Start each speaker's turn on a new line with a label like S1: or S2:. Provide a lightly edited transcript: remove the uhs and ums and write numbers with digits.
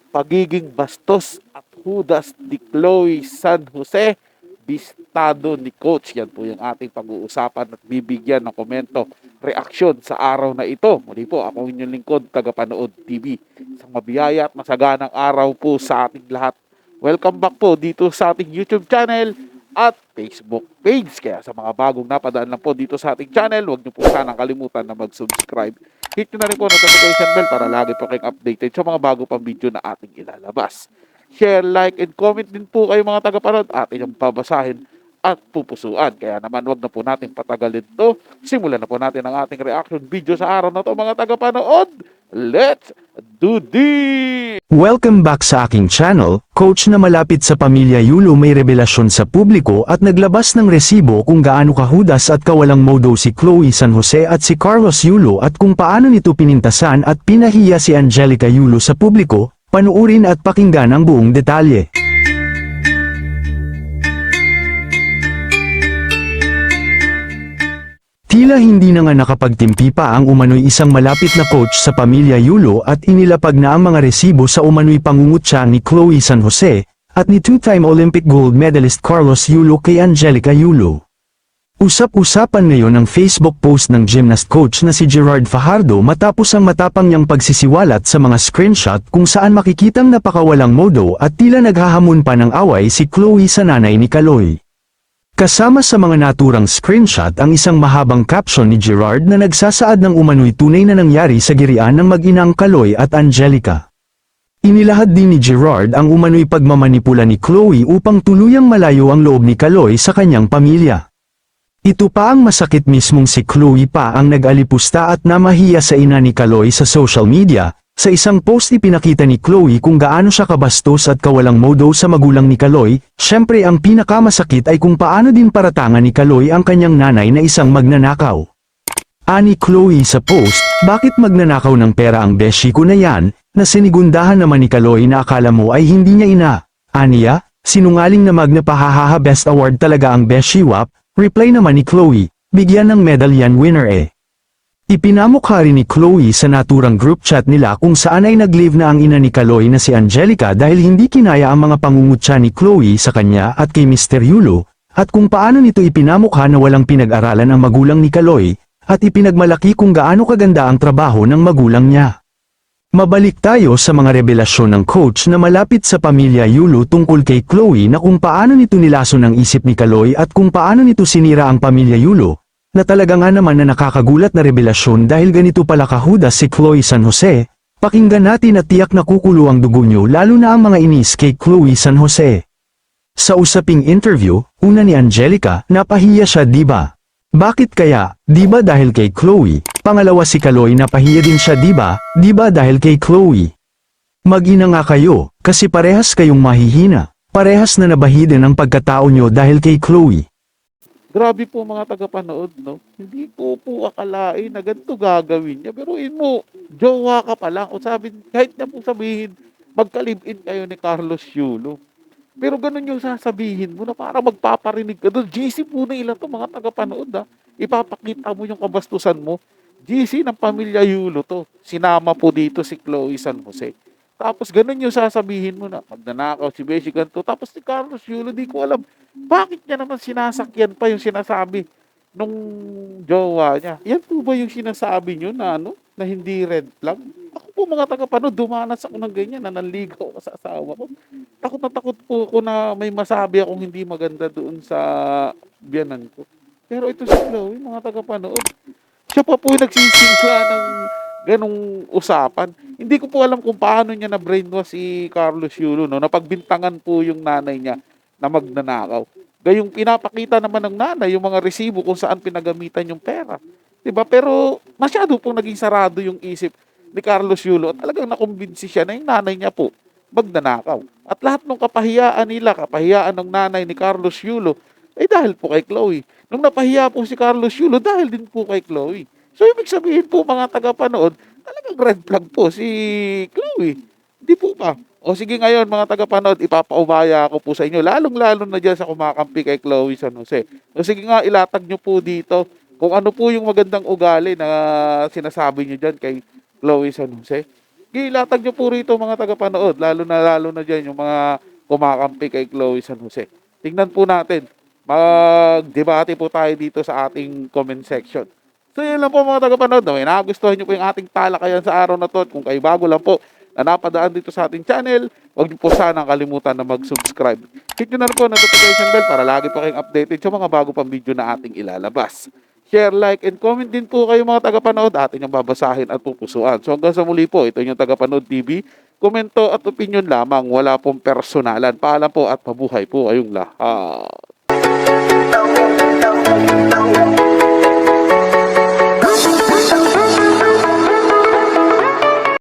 S1: pagiging bastos at hudas ni Chloe San Jose, bistado ni Coach. Yan po yung ating pag-uusapan at bibigyan ng komento, reaksyon sa araw na ito. Muli po, ako inyong lingkod, Tagapanood TV. Isang mabiyaya at masaganang araw po sa ating lahat. Welcome back po dito sa ating YouTube channel at Facebook page. Kaya sa mga bagong napadaan lang po dito sa ating channel, huwag niyo po sanang kalimutan na mag-subscribe. Hit nyo na rin po notification bell para lagi po kayong updated sa mga bago pang video na ating ilalabas. Share, like, and comment din po kayo mga tagapanood. Atin yung babasahin at pupusuan. Kaya naman wag na po natin patagalin to. Simulan na po natin ang ating reaction video sa araw na to mga tagapanood. Let's do this!
S2: Welcome back sa aking channel. Coach na malapit sa pamilya Yulo may revelasyon sa publiko at naglabas ng resibo kung gaano kahudas at kawalang modo si Chloe San Jose at si Carlos Yulo at kung paano nito pinintasan at pinahiya si Angelica Yulo sa publiko. Panuurin at pakinggan ang buong detalye. Tila hindi na nga nakapagtimpi pa ang umano'y isang malapit na coach sa pamilya Yulo at inilapag na ang mga resibo sa umano'y pangungutya ni Chloe San Jose at ni two-time Olympic gold medalist Carlos Yulo kay Angelica Yulo. Usap-usapan ngayon ang Facebook post ng gymnast coach na si Gerard Fajardo matapos ang matapang niyang pagsisiwalat sa mga screenshot kung saan makikitang napakawalang modo at tila naghahamon pa ng away si Chloe sa nanay ni Kaloy. Kasama sa mga naturang screenshot ang isang mahabang caption ni Gerard na nagsasaad ng umano'y tunay na nangyari sa girian ng mag-inang Kaloy at Angelica. Inilahad din ni Gerard ang umano'y pagmamanipula ni Chloe upang tuluyang malayo ang loob ni Kaloy sa kanyang pamilya. Ito pa ang masakit, mismong si Chloe pa ang nag-alipusta at namahiya sa ina ni Kaloy sa social media. Sa isang post ipinakita ni Chloe kung gaano siya kabastos at kawalang modo sa magulang ni Kaloy. Syempre ang pinakamasakit ay kung paano din paratangan ni Kaloy ang kanyang nanay na isang magnanakaw. Ani Chloe sa post, bakit magnanakaw ng pera ang beshi ko na yan, na sinigundahan naman ni Kaloy na akala mo ay hindi niya ina. Aniya, sinungaling na magnapahahaha, best award talaga ang beshi wap. Reply naman ni Chloe, bigyan ng medal yan winner eh. Ipinamukha rin ni Chloe sa naturang group chat nila kung saan ay nag-leave na ang ina ni Kaloy na si Angelica dahil hindi kinaya ang mga pangungutya ni Chloe sa kanya at kay Mr. Yulo, at kung paano nito ipinamukha na walang pinag-aralan ang magulang ni Kaloy, at ipinagmalaki kung gaano kaganda ang trabaho ng magulang niya. Mabalik tayo sa mga revelasyon ng coach na malapit sa pamilya Yulo tungkol kay Chloe na kung paano nito nilason ang isip ni Kaloy at kung paano nito sinira ang pamilya Yulo. Na talaga nga naman na nakakagulat na revelasyon dahil ganito pala kahudas si Chloe San Jose. Pakinggan natin at tiyak na kukulo ang dugo nyo lalo na ang mga inis kay Chloe San Jose. Sa usaping interview, una ni Angelica, napahiya siya diba? Bakit kaya? Diba dahil kay Chloe? Pangalawa si Kaloy, napahiya din siya diba? Diba dahil kay Chloe? Mag-ina nga kayo, kasi parehas kayong mahihina. Parehas na nabahidin ang pagkatao nyo dahil kay Chloe.
S1: Grabe po mga tagapanood, no? Hindi ko po akalain na ganito gagawin niya. Pero mo, jowa ka pa lang. O sabi, kahit niya po sabihin, magka-live-in kayo ni Carlos Yulo. Pero ganun yung sasabihin mo na para magpaparinig ka doon. GC po na ilan to mga tagapanood, ha? Ipapakita mo yung kabastusan mo. GC ng pamilya Yulo to. Sinama po dito si Chloe San Jose. Tapos ganun yung sasabihin mo na magnanakaw si Beshi ganito. Tapos si Carlos Yulo, di ko alam bakit niya naman sinasakyan pa yung sinasabi nung jowa niya. Yan po ba yung sinasabi nyo na ano, na hindi red flag? Ako po mga tagapanood, dumanas ako ng ganyan na nanligaw ako sa asawa ko. Takot na takot po ako na may masabi akong hindi maganda doon sa biyanan ko. Pero ito si Chloe, mga tagapanood, siya pa po yung nagsisimula ng ganong usapan. Hindi ko po alam kung paano niya na-brainwash si Carlos Yulo, no? Napagbintangan po yung nanay niya na magnanakaw. Gayong pinapakita naman ng nanay yung mga resibo kung saan pinagamitan yung pera. 'Di ba? Pero masyado pong naging sarado yung isip ni Carlos Yulo at talagang nakumbinsi siya na yung nanay niya po magnanakaw. At lahat ng kapahiyaan nila, kapahiyaan ng nanay ni Carlos Yulo, ay dahil po kay Chloe. Nung napahiya po si Carlos Yulo, dahil din po kay Chloe. So, ibig sabihin po mga tagapanood, talagang red flag po si Chloe. Hindi po ba? O sige ngayon mga tagapanood, ipapaubaya ako po sa inyo, lalong-lalo na dyan sa kumakampi kay Chloe San Jose. O sige nga, ilatag nyo po dito kung ano po yung magandang ugali na sinasabi nyo dyan kay Chloe San Jose. Gilatag nyo po rito mga tagapanood, lalo na dyan yung mga kumakampi kay Chloe San Jose. Tingnan po natin, mag-debate po tayo dito sa ating comment section. So yun lang po mga tagapanood, no? Nagustuhan nyo po yung ating talakayan sa araw na to. At kung kayo bago lang po na napadaan dito sa ating channel, huwag niyo po sana kalimutan na mag-subscribe. Hit nyo na rin po ang notification bell para lagi po kayong updated sa mga bago pang video na ating ilalabas. Share, like, and comment din po kayo mga tagapanood. Atin yung babasahin at pupusuan. So hanggang sa muli po, ito yung Tagapanood TV. Komento at opinion lamang, wala pong personalan. Paalam po at mabuhay po kayong lahat.